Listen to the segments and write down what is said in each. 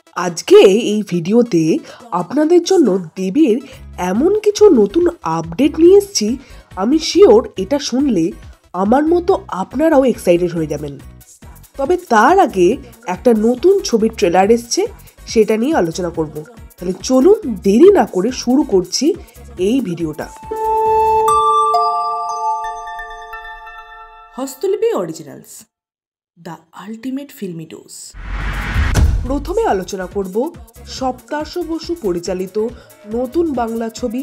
আজকে এই ভিডিওতে আপনাদের জন্য দেবের এমন কিছু নতুন আপডেট নিয়ে এসেছি, আমি শিওর এটা শুনলে আমার মতো আপনারাও এক্সাইটেড হয়ে যাবেন। তবে তার আগে একটা নতুন ছবির ট্রেলার এসছে, সেটা নিয়ে আলোচনা করব। তাহলে চলুন দেরি না করে শুরু করছি এই ভিডিওটা। Hastolipi originals, the ultimate filmy dose. প্রথমে আলোচনা করব সপ্তার্ষ বসু পরিচালিত নতুন বাংলা ছবি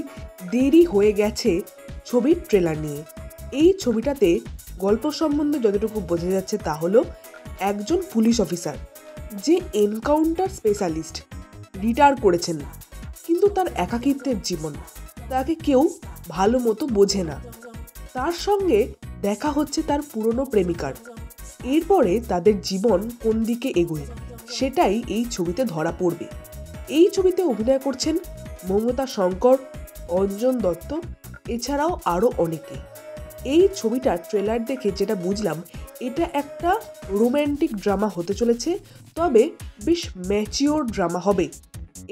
দেরি হয়ে গেছে ছবির ট্রেলার নিয়ে। এই ছবিটাতে গল্প সম্বন্ধে যতটুকু বোঝা যাচ্ছে তা হলো একজন পুলিশ অফিসার যে এনকাউন্টার স্পেশালিস্ট, রিটায়ার করেছেন, কিন্তু তার একাকিত্বের জীবন, তাকে কেউ ভালো মতো বোঝে না। তার সঙ্গে দেখা হচ্ছে তার পুরনো প্রেমিকার। এরপরে তাদের জীবন কোন দিকে এগোয় সেটাই এই ছবিতে ধরা পড়বে। এই ছবিতে অভিনয় করছেন মমতা শঙ্কর, অঞ্জন দত্ত, এছাড়াও আরও অনেকে। এই ছবিটার ট্রেলার দেখে যেটা বুঝলাম, এটা একটা রোম্যান্টিক ড্রামা হতে চলেছে, তবে বেশ ম্যাচিওর ড্রামা হবে।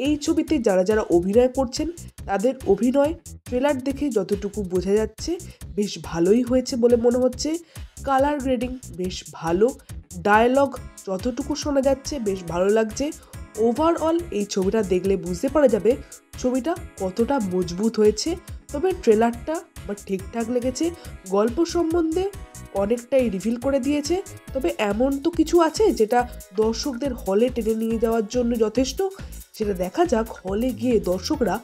এই ছবিতে যারা যারা অভিনয় করছেন তাদের অভিনয় ট্রেলার দেখে যতটুকু বোঝা যাচ্ছে বেশ ভালোই হয়েছে বলে মনে হচ্ছে। কালার গ্রেডিং বেশ ভালো, ডায়লগ যতটুকু শোনা যাচ্ছে বেশ ভালো লাগছে। ওভারঅল এই ছবিটা দেখলে বুঝতে পারা যাবে ছবিটা কতটা মজবুত হয়েছে। তবে ট্রেলারটা আমার ঠিকঠাক লেগেছে। গল্প সম্বন্ধে অনেকটাই রিভিল করে দিয়েছে, তবে এমন তো কিছু আছে যেটা দর্শকদের হলে টেনে নিয়ে যাওয়ার জন্য যথেষ্ট। সেটা দেখা যাক হলে গিয়ে দর্শকরা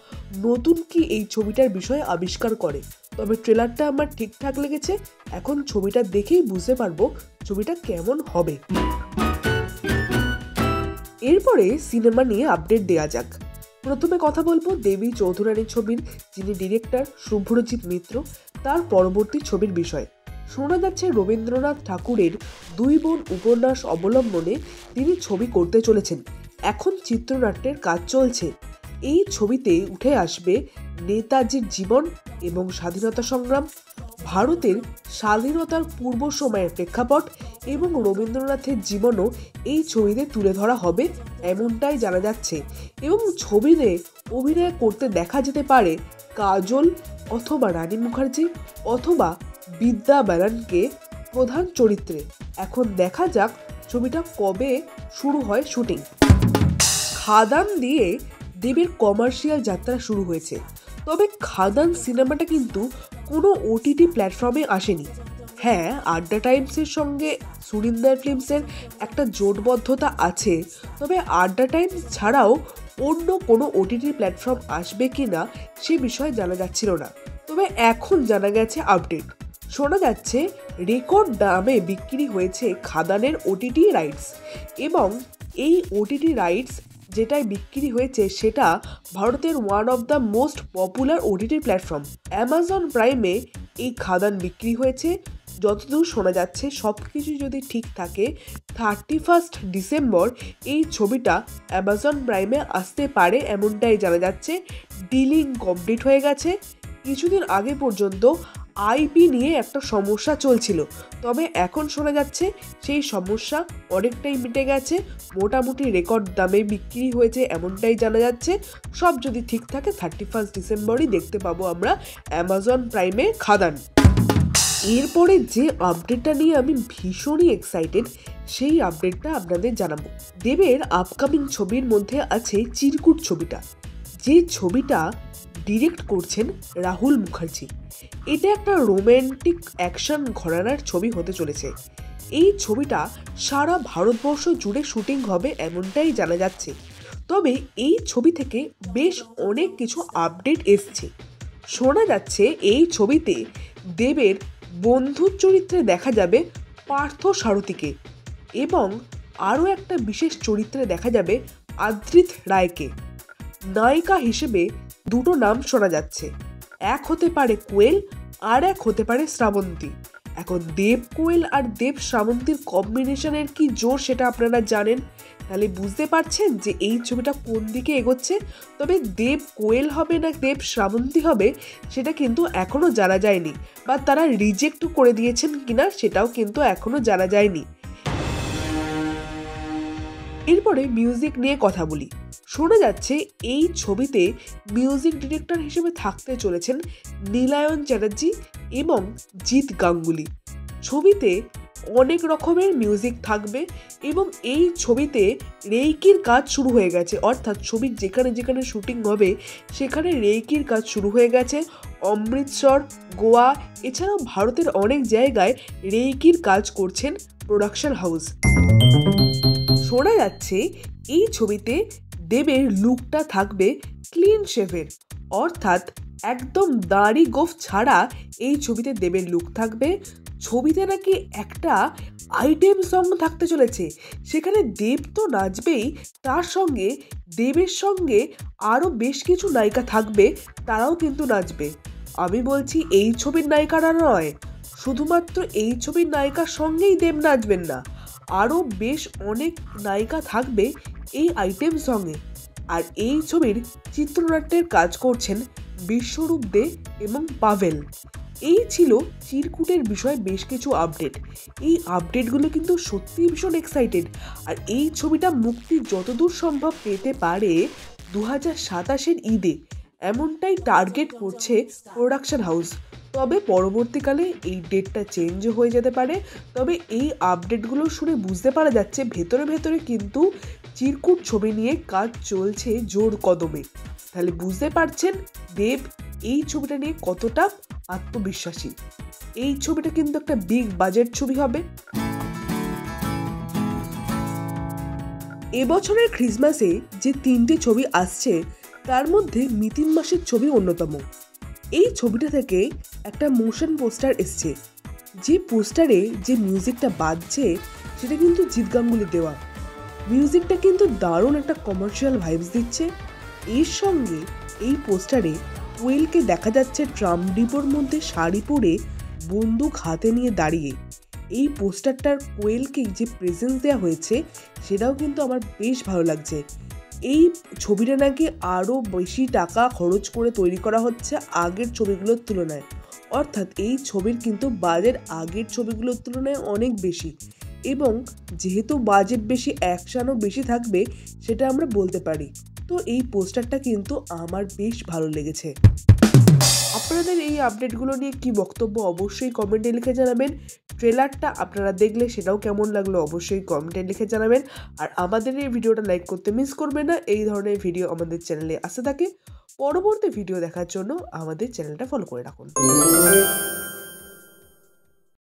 নতুন কি এই ছবিটার বিষয়ে আবিষ্কার করে। তবে ট্রেলারটা আমার ঠিকঠাক লেগেছে। এখন ছবিটা দেখেই বুঝতে পারবো ছবিটা কেমন হবে। এরপরে সিনেমা নিয়ে আপডেট দেওয়া যাক। প্রথমে কথা বলবো দেবী চৌধুরানী ছবির যিনি ডিরেক্টর শুভ্রজিৎ মিত্র, তার পরবর্তী ছবির বিষয়ে। শোনা যাচ্ছে রবীন্দ্রনাথ ঠাকুরের দুই বোন উপন্যাস অবলম্বনে তিনি ছবি করতে চলেছেন। এখন চিত্রনাট্যের কাজ চলছে। এই ছবিতে উঠে আসবে নেতাজির জীবন এবং স্বাধীনতা সংগ্রাম, ভারতের স্বাধীনতার পূর্ব সময়ের প্রেক্ষাপট এবং রবীন্দ্রনাথের জীবনও এই ছবিতে তুলে ধরা হবে এমনটাই জানা যাচ্ছে। এবং ছবিতে অভিনয় করতে দেখা যেতে পারে কাজল অথবা রানী মুখার্জি অথবা বিদ্যা বালানকে প্রধান চরিত্রে। এখন দেখা যাক ছবিটা কবে শুরু হয় শুটিং। খাদান দিয়ে দেবের কমার্শিয়াল যাত্রা শুরু হয়েছে, তবে খাদান সিনেমাটা কিন্তু কোনো ওটিটি প্ল্যাটফর্মে আসেনি। হ্যাঁ, আড্ডা টাইমসের সঙ্গে সুরিন্দর ফিল্মসের একটা জোটবদ্ধতা আছে, তবে আড্ডা টাইমস ছাড়াও অন্য কোনো ওটিটি প্ল্যাটফর্ম আসবে কি না সে বিষয়ে জানা যাচ্ছিল না। তবে এখন জানা গেছে আপডেট। শোনা যাচ্ছে রেকর্ড দামে বিক্রি হয়েছে খাদানের ওটিটি রাইটস, এবং এই ওটিটি রাইটস যেটাই বিক্রি হয়েছে সেটা ভারতের one of the most popular OTT platform Amazon প্রাইমে এই খাদান বিক্রি হয়েছে। যতদূর শোনা যাচ্ছে সব কিছু যদি ঠিক থাকে 31 ডিসেম্বর এই ছবিটা অ্যামাজন প্রাইমে আসতে পারে এমনটাই জানা যাচ্ছে। ডিলিং কমপ্লিট হয়ে গেছে। কিছুদিন আগে পর্যন্ত আইপি নিয়ে একটা সমস্যা চলছিল, তবে এখন শোনা যাচ্ছে সেই সমস্যা অনেকটাই মিটে গেছে। মোটামুটি রেকর্ড দামে বিক্রি হয়েছে এমনটাই জানা যাচ্ছে। সব যদি ঠিক থাকে 31 ডিসেম্বরই দেখতে পাবো আমরা অ্যামাজন প্রাইমে খাদান। এরপরে যে আপডেটটা নিয়ে আমি ভীষণই এক্সাইটেড, সেই আপডেটটা আপনাদের জানাবো। দেবের আপকামিং ছবির মধ্যে আছে চিরকুট ছবিটা, যে ছবিটা ডিরেক্ট করছেন রাহুল মুখার্জি। এটা একটা রোম্যান্টিক অ্যাকশন ঘরানার ছবি হতে চলেছে। এই ছবিটা সারা ভারতবর্ষ জুড়ে শুটিং হবে এমনটাই জানা যাচ্ছে। তবে এই ছবি থেকে বেশ অনেক কিছু আপডেট এসছে। শোনা যাচ্ছে এই ছবিতে দেবের বন্ধুর চরিত্রে দেখা যাবে পার্থ সারথীকে, এবং আরও একটা বিশেষ চরিত্রে দেখা যাবে আদ্রিত রায়কে। নায়িকা হিসেবে দুটো নাম শোনা যাচ্ছে, এক হতে পারে কোয়েল আর এক হতে পারে শ্রাবন্তী। এখন দেব কোয়েল আর দেব শ্রাবন্তীর কম্বিনেশনের কি জোর সেটা আপনারা জানেন, তাহলে বুঝতে পারছেন যে এই ছবিটা কোন দিকে এগোচ্ছে। তবে দেব কোয়েল হবে না দেব শ্রাবন্তী হবে সেটা কিন্তু এখনও জানা যায়নি, বা তারা রিজেক্ট করে দিয়েছেন কিনা সেটাও কিন্তু এখনও জানা যায়নি। এরপরে মিউজিক নিয়ে কথা বলি। শোনা যাচ্ছে এই ছবিতে মিউজিক ডিরেক্টর হিসেবে থাকতে চলেছেন নীলায়ন চ্যাটার্জি এবং জিৎ গাঙ্গুলি। ছবিতে অনেক রকমের মিউজিক থাকবে এবং এই ছবিতে রেইকির কাজ শুরু হয়ে গেছে, অর্থাৎ ছবির যেখানে যেখানে শুটিং হবে সেখানে রেইকির কাজ শুরু হয়ে গেছে। অমৃতসর, গোয়া এছাড়াও ভারতের অনেক জায়গায় রেইকির কাজ করছেন প্রোডাকশন হাউস। শোনা যাচ্ছে এই ছবিতে দেবের লুকটা থাকবে ক্লিন শেভের, অর্থাৎ একদম দাড়ি গোঁফ ছাড়া এই ছবিতে দেবের লুক থাকবে। ছবিতে নাকি একটা আইটেম সং থাকতে চলেছে, সেখানে দেব তো নাচবেই, তার সঙ্গে দেবের সঙ্গে আরও বেশ কিছু নায়িকা থাকবে, তারাও কিন্তু নাচবে। আমি বলছি এই ছবির নায়িকারা নয়, শুধুমাত্র এই ছবির নায়িকার সঙ্গেই দেব নাচবেন না, আরও বেশ অনেক নায়িকা থাকবে এই আইটেম সঙ্গে। আর এই ছবির চিত্রনাট্যের কাজ করছেন বিশ্বরূপ দে এবং পাভেল। এই ছিল চিরকুটের বিষয়ে বেশ কিছু আপডেট। এই আপডেটগুলো কিন্তু সত্যিই ভীষণ এক্সাইটেড। আর এই ছবিটা মুক্তি যতদূর সম্ভব পেতে পারে 2027-এর ঈদে, এমনটাই টার্গেট করছে প্রোডাকশন হাউস। তবে পরবর্তীকালে এই ডেটটা চেঞ্জ হয়ে যেতে পারে। তবে এই আপডেটগুলো শুনে বুঝতে পারা যাচ্ছে ভেতরে ভেতরে কিন্তু চিরকুট ছবি নিয়ে কাজ চলছে জোর কদমে। তাহলে বুঝতে পারছেন দেব এই ছবিটা নিয়ে কতটা আত্মবিশ্বাসী। এই ছবিটা কিন্তু একটা বিগ বাজেট ছবি হবে। এবছরের ক্রিসমাসে যে 3টে ছবি আসছে তার মধ্যে মিতিন মাসের ছবি অন্যতম। এই ছবিটা থেকে একটা মোশন পোস্টার এসছে, যে পোস্টারে যে মিউজিকটা বাজছে সেটা কিন্তু জিৎ গাঙ্গুলি দেওয়া। মিউজিকটা কিন্তু দারুণ একটা কমার্শিয়াল ভাইবস দিচ্ছে। এর সঙ্গে এই পোস্টারে কোয়েলকে দেখা যাচ্ছে ট্রাম ডিপোর মধ্যে শাড়ি পরে বন্দুক হাতে নিয়ে দাঁড়িয়ে। এই পোস্টারটার কোয়েলকে যে প্রেজেন্স দেওয়া হয়েছে সেটাও কিন্তু আমার বেশ ভালো লাগছে। এই ছবিটা নাকি আরও বেশি টাকা খরচ করে তৈরি করা হচ্ছে আগের ছবিগুলোর তুলনায়, অর্থাৎ এই ছবির কিন্তু বাজেট আগের ছবিগুলোর তুলনায় অনেক বেশি, এবং যেহেতু বাজেট বেশি অ্যাকশনও বেশি থাকবে সেটা আমরা বলতে পারি। তো এই পোস্টারটা কিন্তু আমার বেশ ভালো লেগেছে। আপনাদের এই আপডেটগুলো নিয়ে কি বক্তব্য অবশ্যই কমেন্টে লিখে জানাবেন। ট্রেলারটা আপনারা দেখলে সেটাও কেমন লাগলো অবশ্যই কমেন্টে লিখে জানাবেন। আর আমাদের এই ভিডিওটা লাইক করতে মিস করবেন না। এই ধরনের ভিডিও আমাদের চ্যানেলে আসতে থাকে। পরবর্তী ভিডিও দেখার জন্য আমাদের চ্যানেলটা ফলো করে রাখুন।